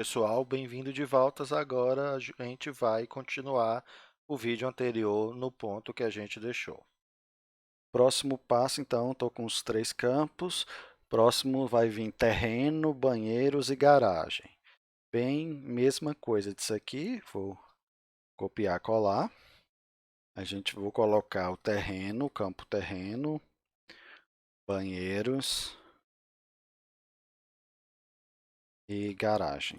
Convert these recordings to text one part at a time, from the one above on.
Pessoal, bem-vindo de voltas. Agora a gente vai continuar o vídeo anterior no ponto que a gente deixou. Próximo passo, então, estou com os três campos. Próximo vai vir terreno, banheiros e garagem. Bem, mesma coisa disso aqui. Vou copiar, colar. A gente vou colocar o terreno, o campo terreno, banheiros e garagem.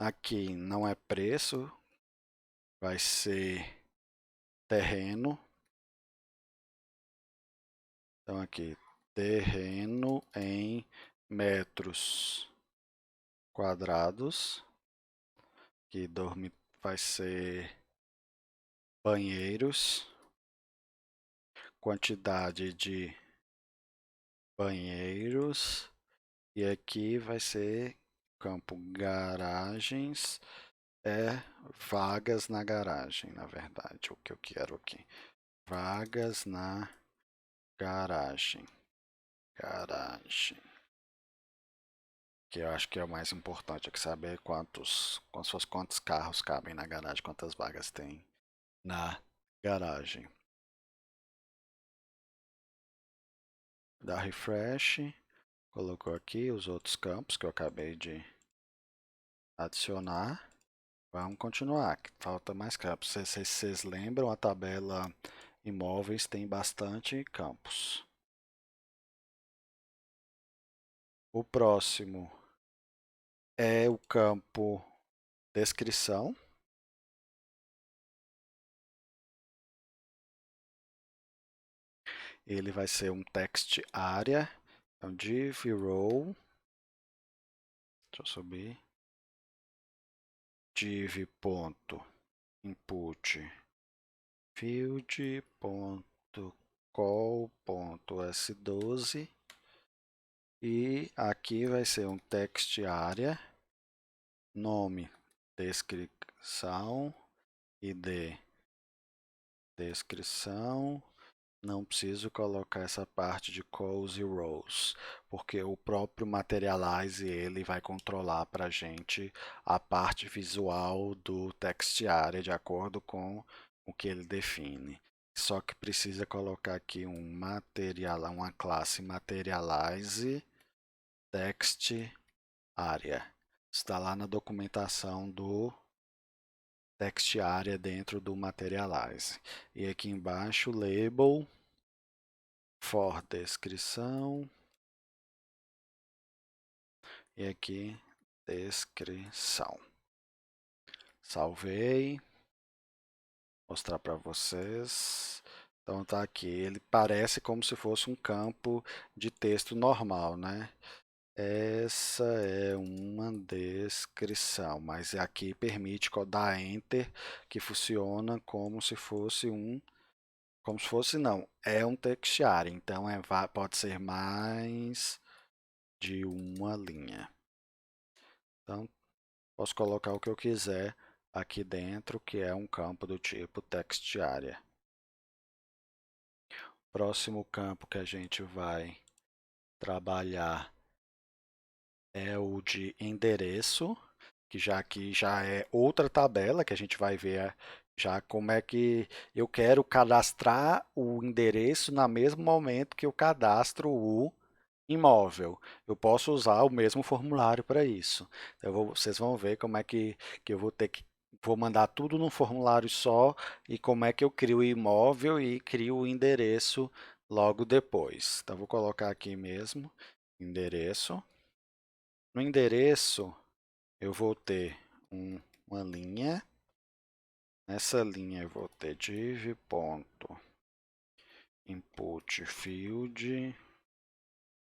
Aqui não é preço, vai ser terreno. Então, aqui, terreno em metros quadrados, que vai ser banheiros, quantidade de banheiros, e aqui vai ser campo garagens, vagas na garagem, na verdade, o que eu quero aqui. Vagas na garagem. Garagem. Que eu acho que é o mais importante, é que saber quantos carros cabem na garagem, quantas vagas tem na garagem. Dá refresh, colocou aqui os outros campos que eu acabei de adicionar. Vamos continuar, que falta mais campos. Se vocês lembram, a tabela imóveis tem bastante campos. O próximo é o campo descrição. Ele vai ser um text area, então div row, deixa eu subir, div ponto input field ponto call ponto s12 e aqui vai ser um text area, nome descrição, id descrição. Não preciso colocar essa parte de calls e rows, porque o próprio Materialize ele vai controlar para a gente a parte visual do text area de acordo com o que ele define. Só que precisa colocar aqui uma classe Materialize Text Area. Está lá na documentação do text area dentro do Materialize. E aqui embaixo, label for descrição e aqui descrição. Salvei, mostrar para vocês. Então tá aqui, ele parece como se fosse um campo de texto normal, né? Essa é uma descrição, mas aqui permite dar Enter, que funciona como se fosse não, é um textiário, então pode ser mais de uma linha. Então, posso colocar o que eu quiser aqui dentro, que é um campo do tipo text area. Próximo campo que a gente vai trabalhar é o de endereço, que já aqui já é outra tabela que a gente vai ver já como é que eu quero cadastrar o endereço no mesmo momento que eu cadastro o imóvel. Eu posso usar o mesmo formulário para isso. Vocês vão ver como é que eu vou mandar tudo num formulário só e como é que eu crio o imóvel e crio o endereço logo depois. Então, vou colocar aqui mesmo, endereço. No endereço, eu vou ter uma linha. Nessa linha, eu vou ter div ponto input field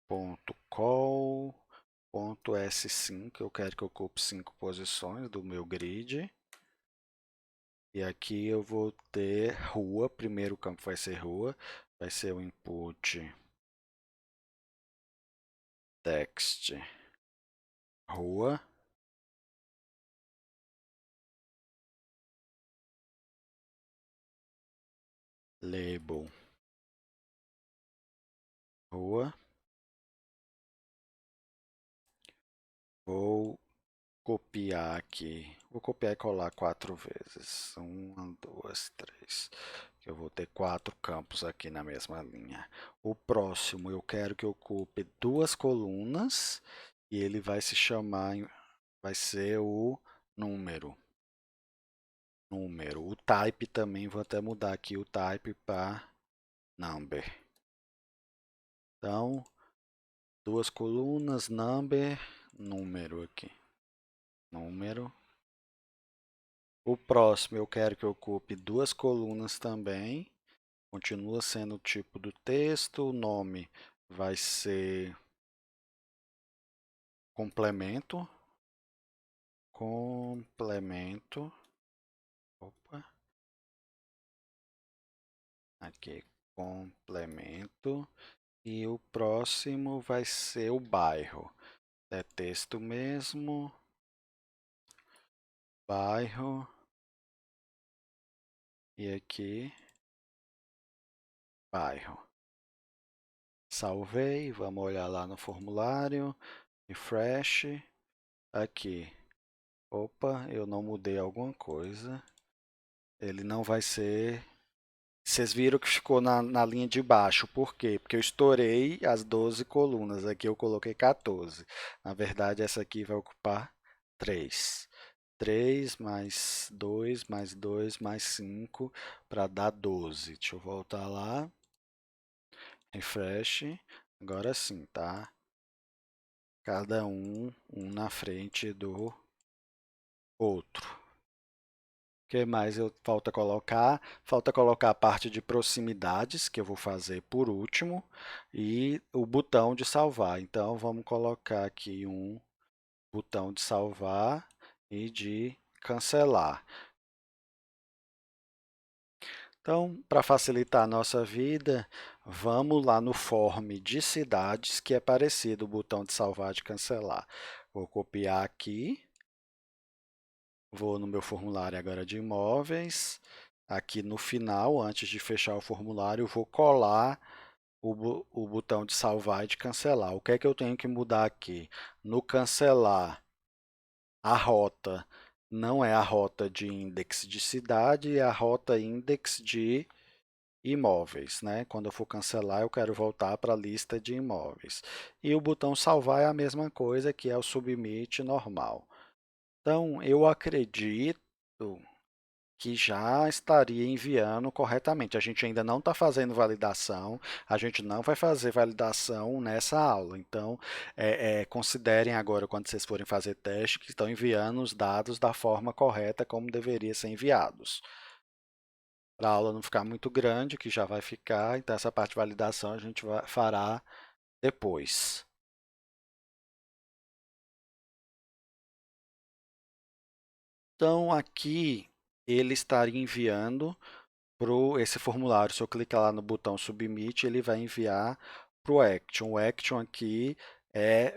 ponto call ponto S5, eu quero que ocupe 5 posições do meu grid. E aqui eu vou ter rua, primeiro campo vai ser rua, vai ser o input text rua. Label rua. Vou copiar aqui. Vou copiar e colar 4 vezes. 1, 2, 3. Eu vou ter 4 campos aqui na mesma linha. O próximo eu quero que ocupe 2 colunas e ele vai se chamar, vai ser o número. O type também, vou até mudar aqui o type para number. Então, 2 colunas, number, número aqui. Número. O próximo eu quero que ocupe 2 colunas também. Continua sendo o tipo do texto. O nome vai ser complemento. Complemento. Opa. Aqui, complemento. E o próximo vai ser o bairro. É texto mesmo. Bairro. E aqui, bairro. Salvei, vamos olhar lá no formulário. Refresh. Aqui. Opa, eu não mudei alguma coisa. Ele não vai ser. Vocês viram que ficou na linha de baixo. Por quê? Porque eu estourei as 12 colunas. Aqui eu coloquei 14. Na verdade, essa aqui vai ocupar 3. 3 mais 2 mais 2 mais 5 para dar 12. Deixa eu voltar lá. Refresh. Agora sim, tá? Cada um na frente do outro. O que mais falta colocar? Falta colocar a parte de proximidades, que eu vou fazer por último, e o botão de salvar. Então, vamos colocar aqui um botão de salvar e de cancelar. Então, para facilitar a nossa vida, vamos lá no form de cidades, que é parecido o botão de salvar e de cancelar. Vou copiar aqui, vou no meu formulário agora de imóveis. Aqui no final, antes de fechar o formulário, vou colar o botão de salvar e de cancelar. O que é que eu tenho que mudar aqui? No cancelar, a rota não é a rota de index de cidade, é a rota index de imóveis, né? Quando eu for cancelar, eu quero voltar para a lista de imóveis. E o botão salvar é a mesma coisa, que é o submit normal. Então, eu acredito que já estaria enviando corretamente. A gente ainda não está fazendo validação, a gente não vai fazer validação nessa aula. Então, considerem agora, quando vocês forem fazer teste, que estão enviando os dados da forma correta, como deveria ser enviados. Para a aula não ficar muito grande, que já vai ficar, então essa parte de validação a gente fará depois. Então, aqui ele estaria enviando esse formulário. Se eu clicar lá no botão Submit, ele vai enviar para o Action. O Action aqui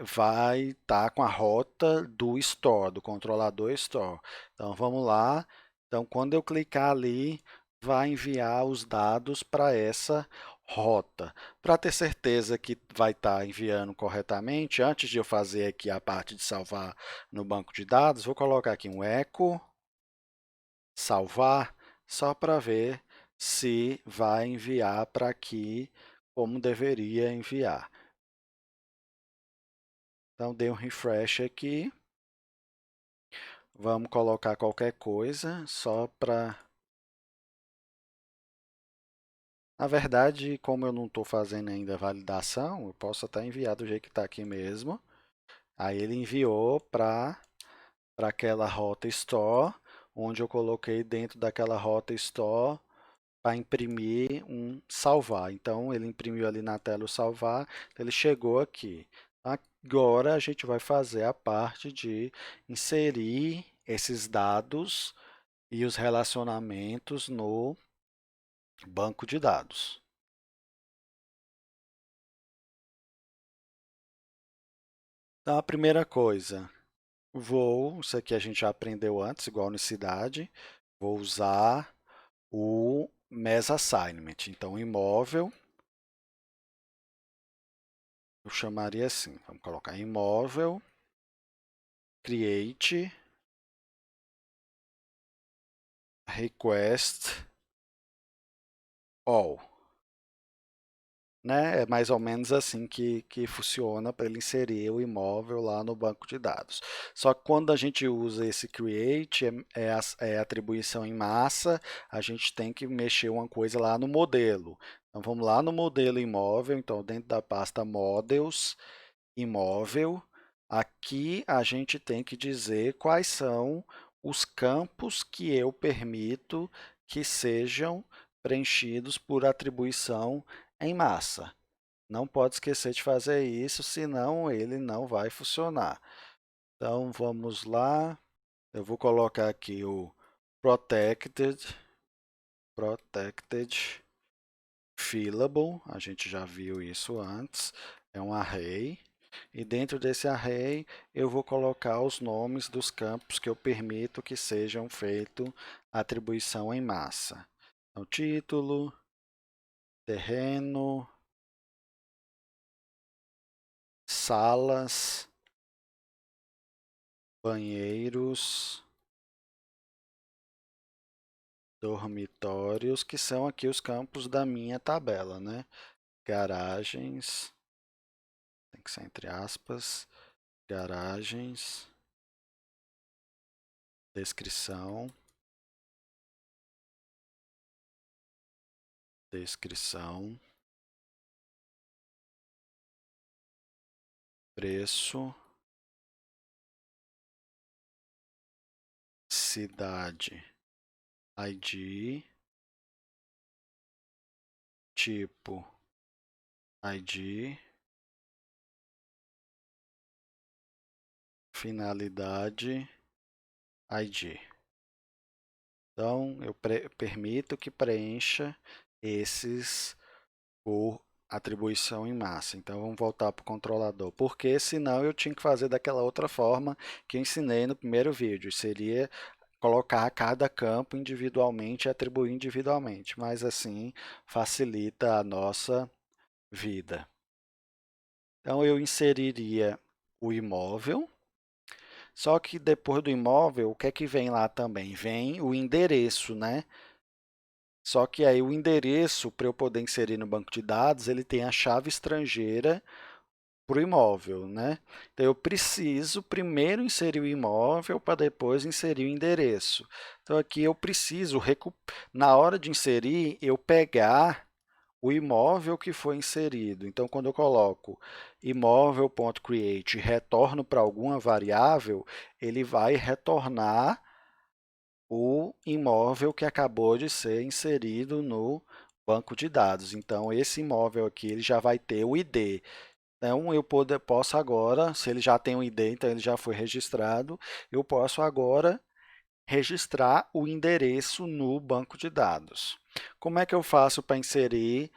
vai estar com a rota do Store, do controlador Store. Então, vamos lá. Então, quando eu clicar ali, vai enviar os dados para essa rota. Para ter certeza que vai estar enviando corretamente, antes de eu fazer aqui a parte de salvar no banco de dados, vou colocar aqui um echo salvar, só para ver se vai enviar para aqui como deveria enviar. Então, dei um refresh aqui. Vamos colocar qualquer coisa, só para... Na verdade, como eu não estou fazendo ainda a validação, eu posso até enviar do jeito que está aqui mesmo. Aí ele enviou para aquela rota store, onde eu coloquei dentro daquela rota store para imprimir um salvar. Então, ele imprimiu ali na tela o salvar, ele chegou aqui. Agora, a gente vai fazer a parte de inserir esses dados e os relacionamentos no banco de dados. Então, a primeira coisa, isso aqui a gente já aprendeu antes, igual unicidade, vou usar o MES Assignment. Então, imóvel, eu chamaria assim, vamos colocar imóvel create request all. Né? É mais ou menos assim que funciona para ele inserir o imóvel lá no banco de dados. Só que quando a gente usa esse create, é atribuição em massa, a gente tem que mexer uma coisa lá no modelo. Então vamos lá no modelo imóvel, então dentro da pasta models, imóvel, aqui a gente tem que dizer quais são os campos que eu permito que sejam preenchidos por atribuição em massa. Não pode esquecer de fazer isso, senão ele não vai funcionar. Então vamos lá, eu vou colocar aqui o protected fillable, a gente já viu isso antes, é um array. E dentro desse array eu vou colocar os nomes dos campos que eu permito que sejam feito atribuição em massa. Então, título, terreno, salas, banheiros, dormitórios, que são aqui os campos da minha tabela, né? Garagens, tem que ser entre aspas, garagens, descrição, preço, cidade, ID, tipo, ID, finalidade, ID. Então, eu permito que preencha esses por atribuição em massa. Então, vamos voltar para o controlador, porque senão eu tinha que fazer daquela outra forma que eu ensinei no primeiro vídeo, seria colocar cada campo individualmente e atribuir individualmente, mas assim facilita a nossa vida. Então, eu inseriria o imóvel, só que depois do imóvel, o que é que vem lá também? Vem o endereço, né? Só que aí o endereço, para eu poder inserir no banco de dados, ele tem a chave estrangeira para o imóvel, né? Então, eu preciso primeiro inserir o imóvel para depois inserir o endereço. Então, aqui eu preciso, na hora de inserir, eu pegar o imóvel que foi inserido. Então, quando eu coloco imóvel.create e retorno para alguma variável, ele vai retornar o imóvel que acabou de ser inserido no banco de dados. Então, esse imóvel aqui ele já vai ter o ID. Então, eu posso agora, se ele já tem um ID, então ele já foi registrado, eu posso agora registrar o endereço no banco de dados. Como é que eu faço para inserir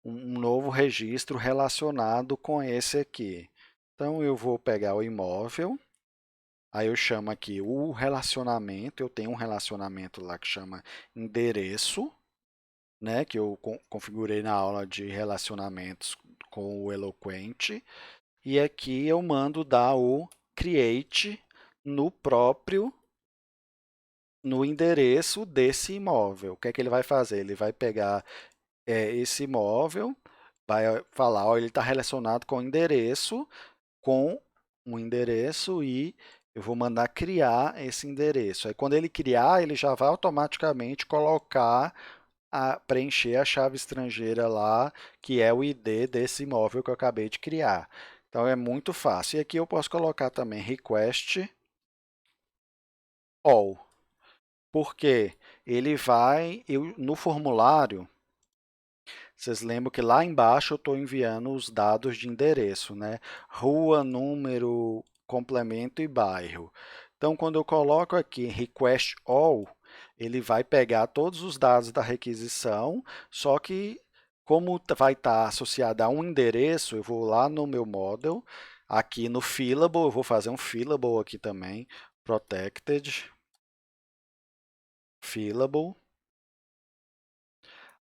um novo registro relacionado com esse aqui? Então, eu vou pegar o imóvel, aí eu chamo aqui o relacionamento, eu tenho um relacionamento lá que chama endereço, né, que eu configurei na aula de relacionamentos com o Eloquent, e aqui eu mando dar o create no endereço desse imóvel. O que é que ele vai fazer? Ele vai pegar esse imóvel, vai falar, ó, ele está relacionado com um endereço e eu vou mandar criar esse endereço. Aí, quando ele criar, ele já vai automaticamente preencher a chave estrangeira lá, que é o ID desse imóvel que eu acabei de criar. Então, é muito fácil. E aqui eu posso colocar também request all, porque ele vai, no formulário, vocês lembram que lá embaixo eu estou enviando os dados de endereço, né? Rua, número, complemento e bairro. Então, quando eu coloco aqui request all, ele vai pegar todos os dados da requisição, só que como vai estar associado a um endereço, eu vou lá no meu model, aqui no fillable, eu vou fazer um fillable aqui também, protected, fillable.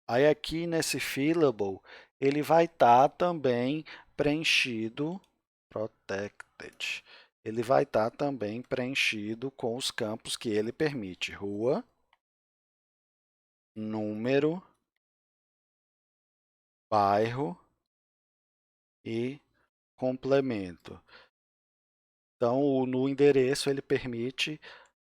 Aí aqui nesse fillable, ele vai estar também preenchido, protected. ele vai estar também preenchido com os campos que ele permite: rua, número, bairro e complemento. Então, no endereço, ele permite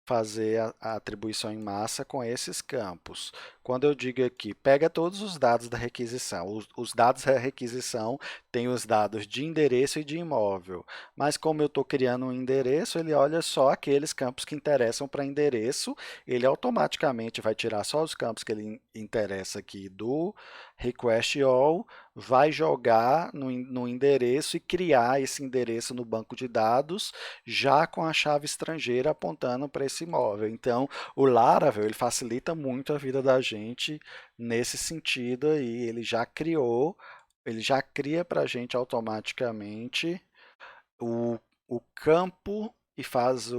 fazer a atribuição em massa com esses campos. Quando eu digo aqui, pega todos os dados da requisição. Os dados da requisição têm os dados de endereço e de imóvel. Mas como eu estou criando um endereço, ele olha só aqueles campos que interessam para endereço. Ele automaticamente vai tirar só os campos que ele interessa aqui do request all, vai jogar no endereço e criar esse endereço no banco de dados já com a chave estrangeira apontando para esse imóvel. Então, o Laravel ele facilita muito a vida da gente nesse sentido aí. Ele já cria para a gente automaticamente o, o campo e faz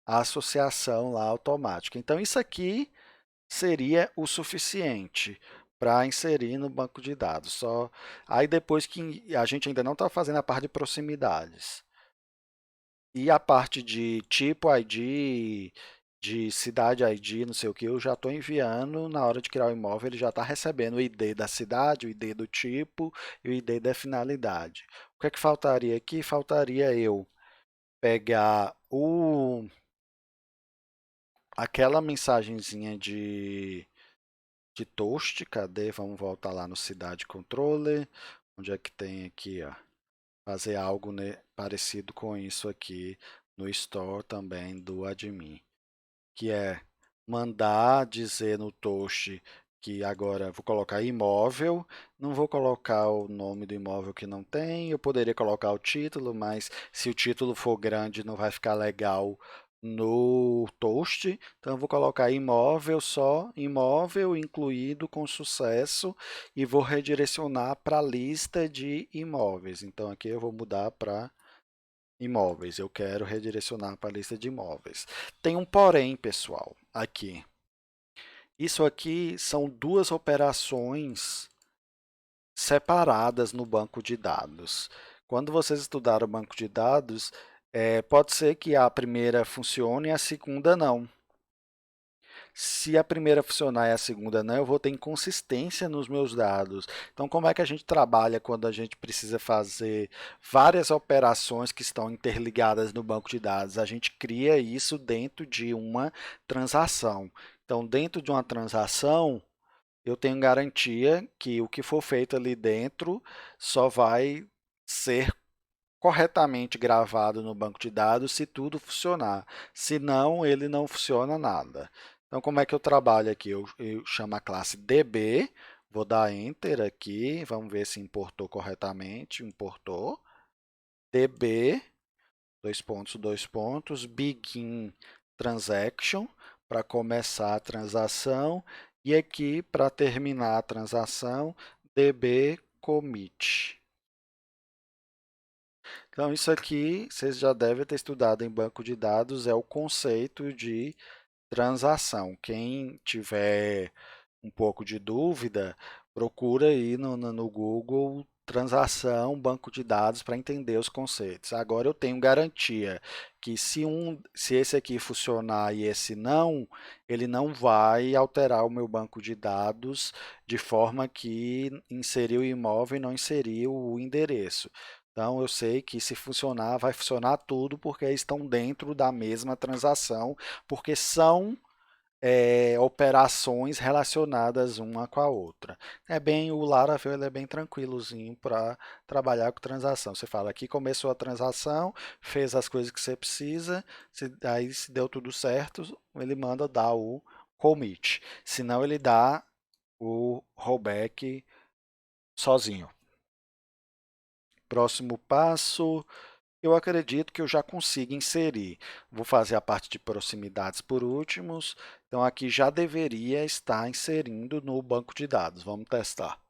a associação lá automática. Então, isso aqui seria o suficiente para inserir no banco de dados. Só aí depois que a gente ainda não está fazendo a parte de proximidades. E a parte de tipo ID, de cidade ID, não sei o que, eu já estou enviando na hora de criar o imóvel, ele já está recebendo o ID da cidade, o ID do tipo e o ID da finalidade. O que é que faltaria aqui? Faltaria eu pegar aquela mensagenzinha de toast, cadê? Vamos voltar lá no cidade controller, onde é que tem aqui, ó, fazer algo parecido com isso aqui no store também do admin, que é mandar dizer no toast que agora vou colocar imóvel, não vou colocar o nome do imóvel que não tem, eu poderia colocar o título, mas se o título for grande não vai ficar legal no toast, então eu vou colocar imóvel só, imóvel incluído com sucesso e vou redirecionar para a lista de imóveis. Então aqui eu vou mudar para imóveis, eu quero redirecionar para a lista de imóveis. Tem um porém, pessoal, aqui. Isso aqui são duas operações separadas no banco de dados. Quando vocês estudaram o banco de dados, pode ser que a primeira funcione e a segunda não. Se a primeira funcionar e a segunda não, eu vou ter inconsistência nos meus dados. Então, como é que a gente trabalha quando a gente precisa fazer várias operações que estão interligadas no banco de dados? A gente cria isso dentro de uma transação. Então, dentro de uma transação, eu tenho garantia que o que for feito ali dentro só vai ser corretamente gravado no banco de dados se tudo funcionar. Se não, ele não funciona nada. Então, como é que eu trabalho aqui? Eu chamo a classe DB, vou dar Enter aqui, vamos ver se importou corretamente. Importou. DB, dois pontos, begin transaction, para começar a transação, e aqui, para terminar a transação, DB commit. Então, isso aqui vocês já devem ter estudado em banco de dados, é o conceito de transação. Quem tiver um pouco de dúvida, procura aí no Google transação, banco de dados para entender os conceitos. Agora eu tenho garantia que se esse aqui funcionar e esse não, ele não vai alterar o meu banco de dados de forma que inseriu o imóvel e não inseriu o endereço. Então eu sei que se funcionar, vai funcionar tudo porque estão dentro da mesma transação, porque são operações relacionadas uma com a outra. O Laravel ele é bem tranquilozinho para trabalhar com transação. Você fala aqui começou a transação, fez as coisas que você precisa, aí se deu tudo certo, ele manda dar o commit. Senão ele dá o rollback sozinho. Próximo passo, eu acredito que eu já consigo inserir. Vou fazer a parte de proximidades por últimos. Então, aqui já deveria estar inserindo no banco de dados. Vamos testar.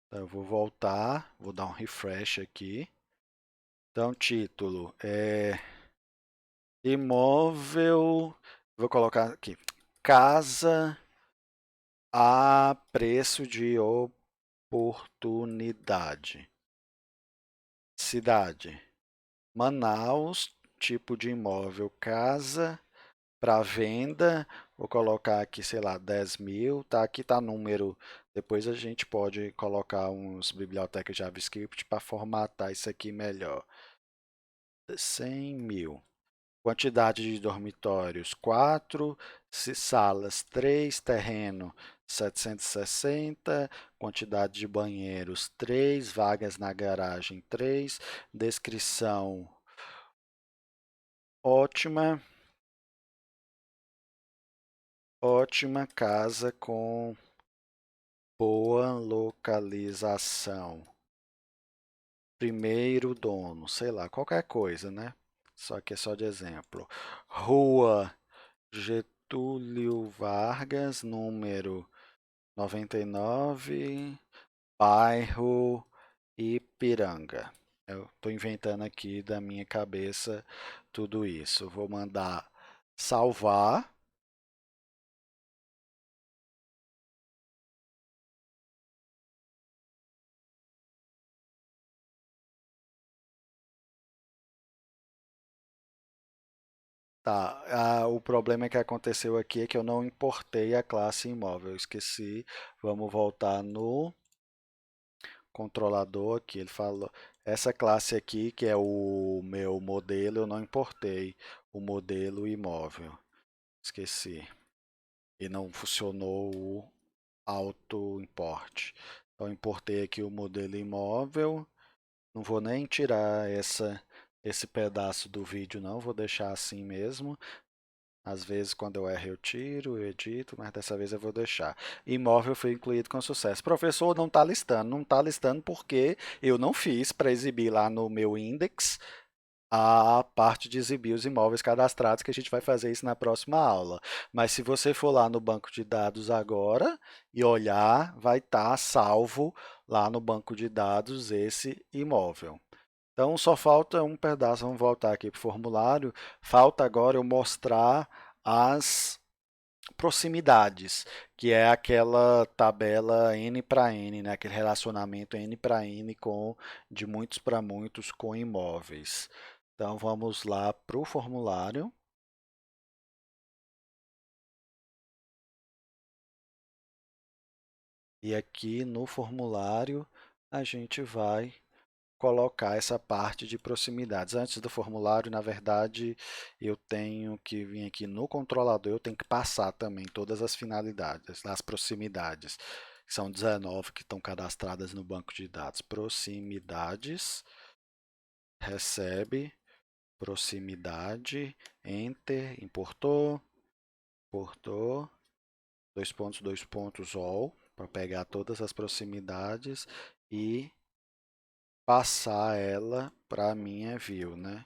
Então, eu vou voltar, vou dar um refresh aqui. Então, título é imóvel, vou colocar aqui, casa a preço de oportunidade. cidade, Manaus, tipo de imóvel, casa, para venda, vou colocar aqui, sei lá, 10 mil, tá? Aqui tá número, depois a gente pode colocar uns bibliotecas JavaScript para formatar isso aqui melhor. 100 mil. Quantidade de dormitórios, 4, salas, 3, terreno, 760, quantidade de banheiros, 3, vagas na garagem, 3, descrição ótima, ótima casa com boa localização. Primeiro dono, sei lá, qualquer coisa, né? Só que é só de exemplo. Rua Getúlio Vargas, número 99, bairro Ipiranga. Eu estou inventando aqui da minha cabeça tudo isso. Vou mandar salvar. Tá, o problema que aconteceu aqui é que eu não importei a classe imóvel. Eu esqueci. Vamos voltar no controlador aqui. Ele falou, essa classe aqui, que é o meu modelo, eu não importei o modelo imóvel. Esqueci. E não funcionou o auto import. Então, importei aqui o modelo imóvel. Não vou nem tirar esse pedaço do vídeo, não. Vou deixar assim mesmo. Às vezes, quando eu erro, eu tiro, eu edito, mas dessa vez eu vou deixar. Imóvel foi incluído com sucesso. Professor, não está listando. Não está listando porque eu não fiz para exibir lá no meu index a parte de exibir os imóveis cadastrados, que a gente vai fazer isso na próxima aula. Mas se você for lá no banco de dados agora e olhar, vai estar salvo lá no banco de dados esse imóvel. Então só falta um pedaço, vamos voltar aqui para o formulário. Falta agora eu mostrar as proximidades, que é aquela tabela N para N, né? Aquele relacionamento N para N com, de muitos para muitos com imóveis. Então vamos lá para o formulário. E aqui no formulário a gente vai colocar essa parte de proximidades. Antes do formulário, na verdade, eu tenho que vir aqui no controlador, eu tenho que passar também todas as finalidades, as proximidades. São 19 que estão cadastradas no banco de dados. Proximidades, recebe, proximidade, enter, importou, importou, dois pontos, all, para pegar todas as proximidades e passar ela para a minha view, né?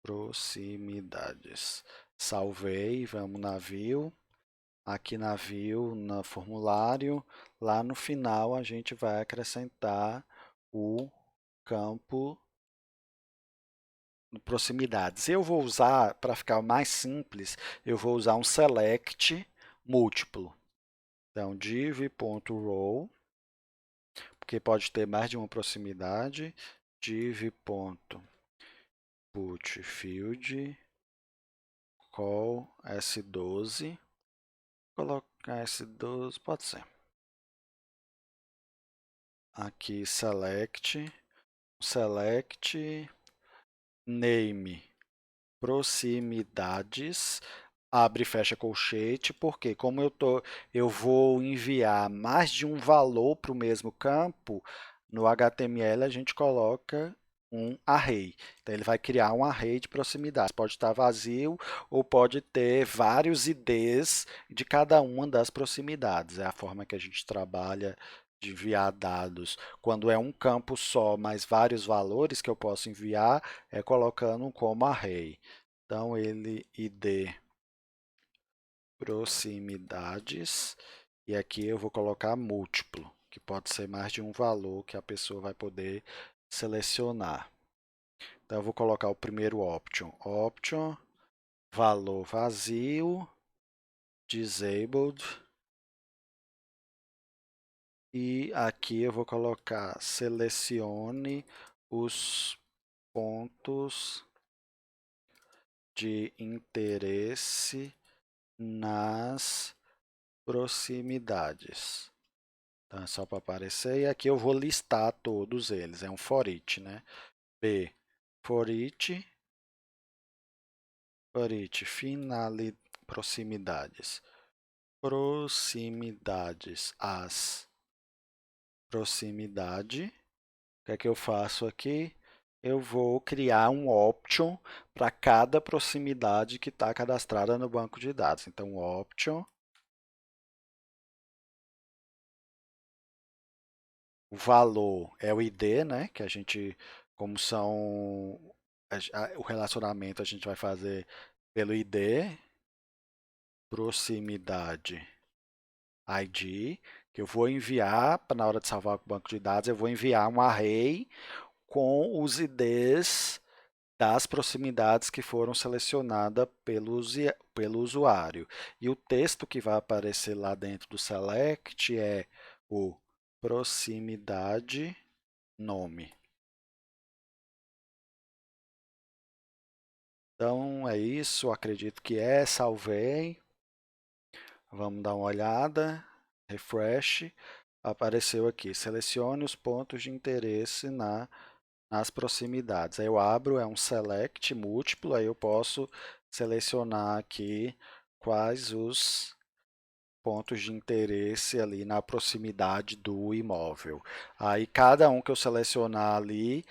Proximidades. Salvei, vamos na view. Aqui na view, no formulário, lá no final a gente vai acrescentar o campo proximidades. Eu vou usar, para ficar mais simples, eu vou usar um select múltiplo. Então, div.row, porque pode ter mais de uma proximidade, div.putField, call S12, colocar S12, pode ser. Aqui select name proximidades, abre e fecha colchete, porque como eu vou enviar mais de um valor para o mesmo campo, no HTML a gente coloca um array. Então ele vai criar um array de proximidades. Pode estar vazio ou pode ter vários IDs de cada uma das proximidades. É a forma que a gente trabalha de enviar dados. Quando é um campo só, mas vários valores que eu posso enviar, é colocando como array. Então, ele id proximidades, e aqui eu vou colocar múltiplo, que pode ser mais de um valor que a pessoa vai poder selecionar. Então, eu vou colocar o primeiro option, valor vazio, disabled, e aqui eu vou colocar selecione os pontos de interesse nas proximidades. Então, é só para aparecer. E aqui eu vou listar todos eles. É um for each, né? B, for each, proximidades. Proximidades, as proximidade. O que é que eu faço aqui? Eu vou criar um option para cada proximidade que está cadastrada no banco de dados. Então, option, o valor é o ID, né? Que a gente, como são o relacionamento, a gente vai fazer pelo ID, proximidade ID, que eu vou enviar, na hora de salvar o banco de dados, eu vou enviar um array com os IDs das proximidades que foram selecionadas pelo usuário. E o texto que vai aparecer lá dentro do select é o proximidade nome. Então é isso, acredito que é, salvei. Vamos dar uma olhada, refresh, apareceu aqui, selecione os pontos de interesse nas proximidades. Aí eu abro, é um select múltiplo, aí eu posso selecionar aqui quais os pontos de interesse ali na proximidade do imóvel. Aí cada um que eu selecionar ali,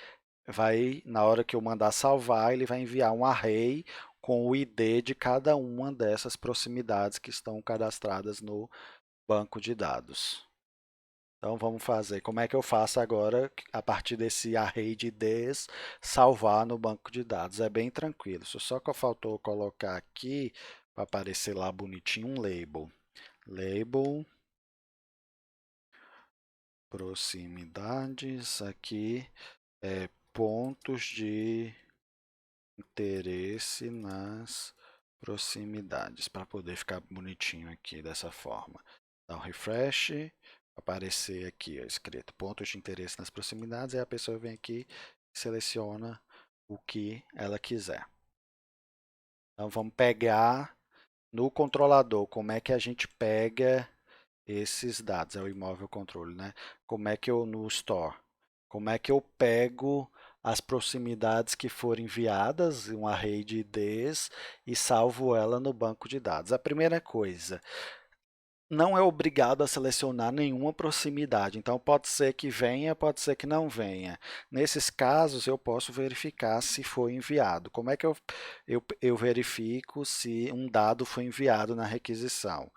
na hora que eu mandar salvar, ele vai enviar um array com o ID de cada uma dessas proximidades que estão cadastradas no banco de dados. Então vamos fazer. Como é que eu faço agora, a partir desse array de IDs, salvar no banco de dados? É bem tranquilo. Só que faltou colocar aqui, para aparecer lá bonitinho, um label. Label, proximidades, aqui, pontos de interesse nas proximidades, para poder ficar bonitinho aqui dessa forma. Dá um refresh, aparecer aqui ó, escrito pontos de interesse nas proximidades, aí a pessoa vem aqui e seleciona o que ela quiser. Então vamos pegar no controlador, como é que a gente pega esses dados, é o imóvel controle, né? Como é que eu, no store, como é que eu pego as proximidades que foram enviadas, um array de IDs, e salvo ela no banco de dados? A primeira coisa, não é obrigado a selecionar nenhuma proximidade, então pode ser que venha, pode ser que não venha. Nesses casos, eu posso verificar se foi enviado. Como é que eu verifico se um dado foi enviado na requisição?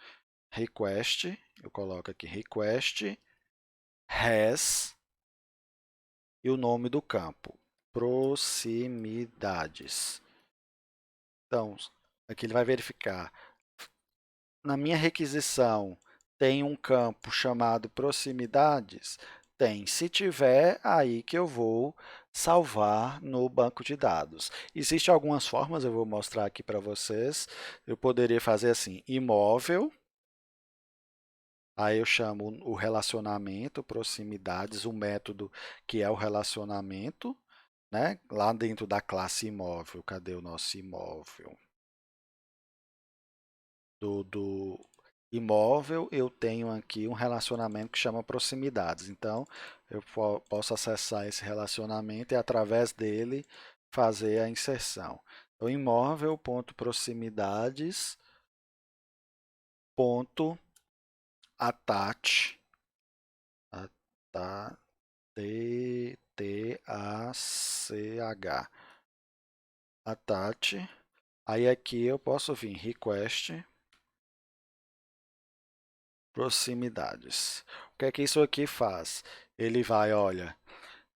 Request, eu coloco aqui request has e o nome do campo, proximidades. Então, aqui ele vai verificar. Na minha requisição, tem um campo chamado proximidades? Tem. Se tiver, aí que eu vou salvar no banco de dados. Existem algumas formas, eu vou mostrar aqui para vocês. Eu poderia fazer assim, imóvel, aí eu chamo o relacionamento, proximidades, o método que é o relacionamento, né? Lá dentro da classe imóvel. Cadê o nosso imóvel? Do imóvel, eu tenho aqui um relacionamento que chama proximidades. Então, eu posso acessar esse relacionamento e, através dele, fazer a inserção. Então, imóvel.proximidades ponto attach, T-T-A-C-H, attach. Aí aqui eu posso vir request proximidades. O que é que isso aqui faz? Ele vai, olha,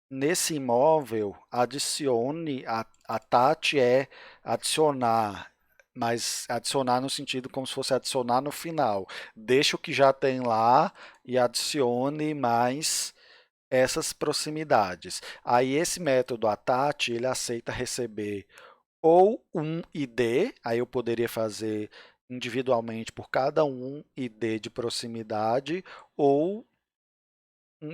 nesse imóvel, adicione, a TAT é adicionar, mas adicionar no sentido como se fosse adicionar no final. Deixa o que já tem lá e adicione mais essas proximidades. Aí esse método attach, ele aceita receber ou um ID, aí eu poderia fazer individualmente por cada um ID de proximidade, ou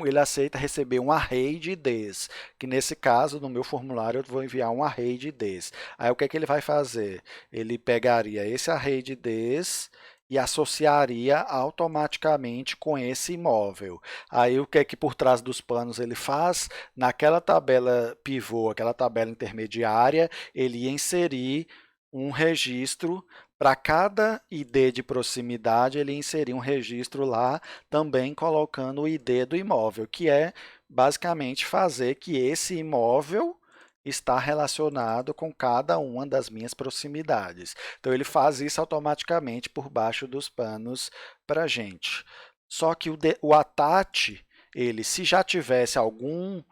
ele aceita receber um array de IDs, que nesse caso, no meu formulário, eu vou enviar um array de IDs. Aí o que é que ele vai fazer? Ele pegaria esse array de IDs e associaria automaticamente com esse imóvel. Aí o que é que por trás dos panos ele faz? Naquela tabela pivô, aquela tabela intermediária, ele ia inserir um registro para cada ID de proximidade, ele inserir um registro lá, também colocando o ID do imóvel, que é basicamente fazer que esse imóvel está relacionado com cada uma das minhas proximidades. Então ele faz isso automaticamente por baixo dos panos para a gente. Só que o ATAT, ele, se já tivesse algum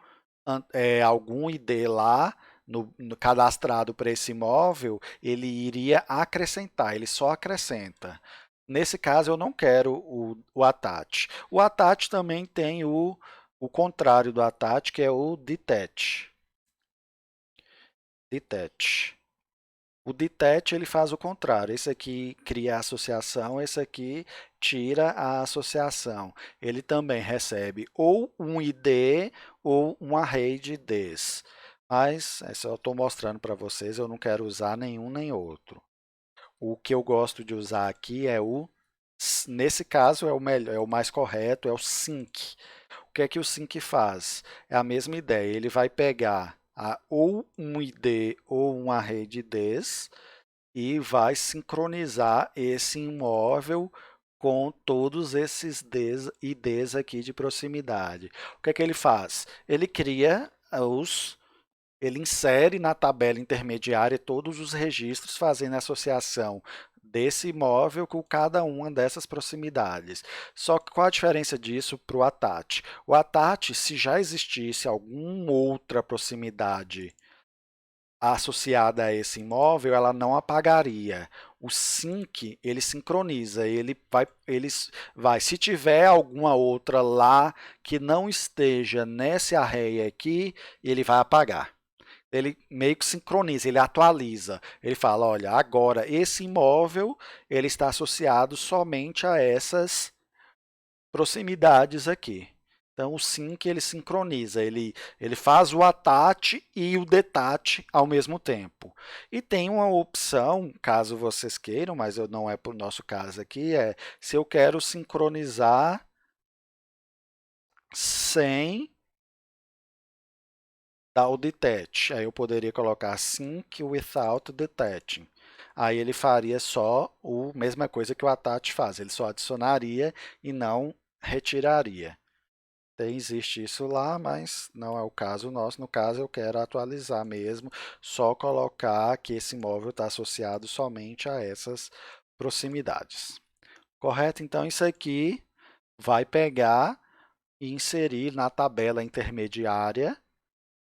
ID lá no cadastrado para esse imóvel, ele iria acrescentar, ele só acrescenta. Nesse caso, eu não quero o attach. O attach também tem o contrário do attach, que é o detach. Detach. O detach ele faz o contrário. Esse aqui cria a associação, esse aqui tira a associação. Ele também recebe ou um ID ou um array de IDs. Mas essa eu estou mostrando para vocês, eu não quero usar nenhum nem outro. O que eu gosto de usar aqui é nesse caso é o melhor, é o mais correto, é o sync. O que é que o sync faz? É a mesma ideia, ele vai pegar ou um ID ou um array de IDs e vai sincronizar esse imóvel com todos esses IDs aqui de proximidade. O que é que ele faz? Ele cria ele insere na tabela intermediária todos os registros fazendo associação desse imóvel com cada uma dessas proximidades. Só que qual a diferença disso para o ATAT? O ATAT, se já existisse alguma outra proximidade associada a esse imóvel, ela não apagaria. O sync, ele sincroniza, se tiver alguma outra lá que não esteja nesse array aqui, ele vai apagar. Ele meio que sincroniza, ele atualiza. Ele fala, olha, agora esse imóvel ele está associado somente a essas proximidades aqui. Então, o sync ele sincroniza, ele faz o attach e o detach ao mesmo tempo. E tem uma opção, caso vocês queiram, mas não é para o nosso caso aqui, é se eu quero sincronizar sem dar o detach. Aí eu poderia colocar sync without detaching. Aí ele faria só a mesma coisa que o attach faz, ele só adicionaria e não retiraria. Existe isso lá, mas não é o caso nosso. No caso, eu quero atualizar mesmo, só colocar que esse imóvel está associado somente a essas proximidades. Correto? Então, isso aqui vai pegar e inserir na tabela intermediária,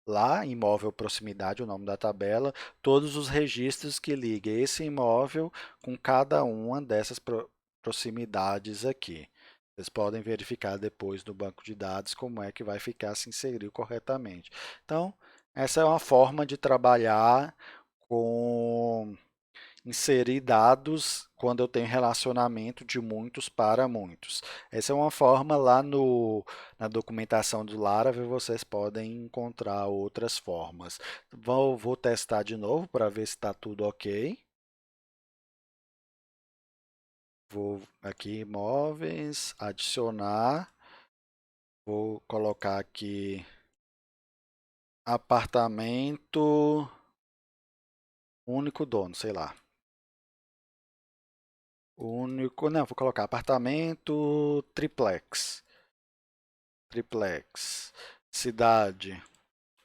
lá, imóvel proximidade, o nome da tabela, todos os registros que liguem esse imóvel com cada uma dessas proximidades aqui. Vocês podem verificar depois no banco de dados como é que vai ficar se inseriu corretamente. Então, essa é uma forma de trabalhar com inserir dados quando eu tenho relacionamento de muitos para muitos. Essa é uma forma lá na documentação do Laravel, vocês podem encontrar outras formas. Vou testar de novo para ver se está tudo ok. Vou aqui, imóveis, adicionar. Vou colocar aqui apartamento, único dono, sei lá. Único, não, vou colocar apartamento triplex. Triplex. Cidade,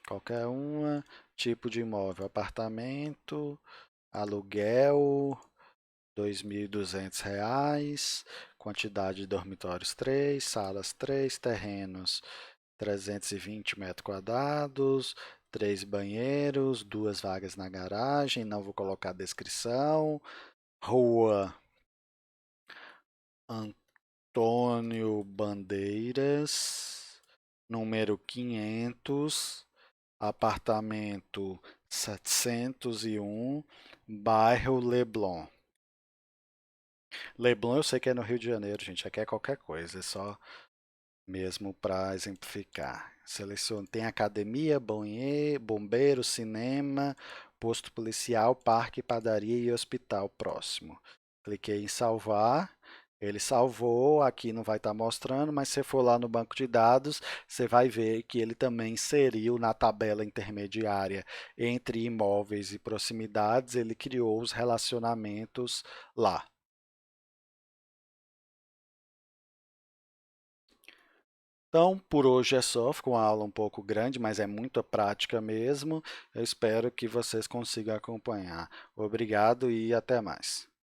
qualquer uma. Tipo de imóvel, apartamento, aluguel, R$ 2.200. Quantidade de dormitórios 3, salas 3, terrenos 320 metros quadrados, 3 banheiros, 2 vagas na garagem, não vou colocar descrição. Rua Antônio Bandeiras, número 500, apartamento 701, bairro Leblon. Leblon eu sei que é no Rio de Janeiro, gente, aqui é qualquer coisa, é só mesmo para exemplificar. Seleciono, tem academia, bombeiro, cinema, posto policial, parque, padaria e hospital próximo. Cliquei em salvar, ele salvou, aqui não vai estar mostrando, mas se você for lá no banco de dados, você vai ver que ele também inseriu na tabela intermediária entre imóveis e proximidades, ele criou os relacionamentos lá. Então, por hoje é só, ficou uma aula um pouco grande, mas é muita prática mesmo. Eu espero que vocês consigam acompanhar. Obrigado e até mais.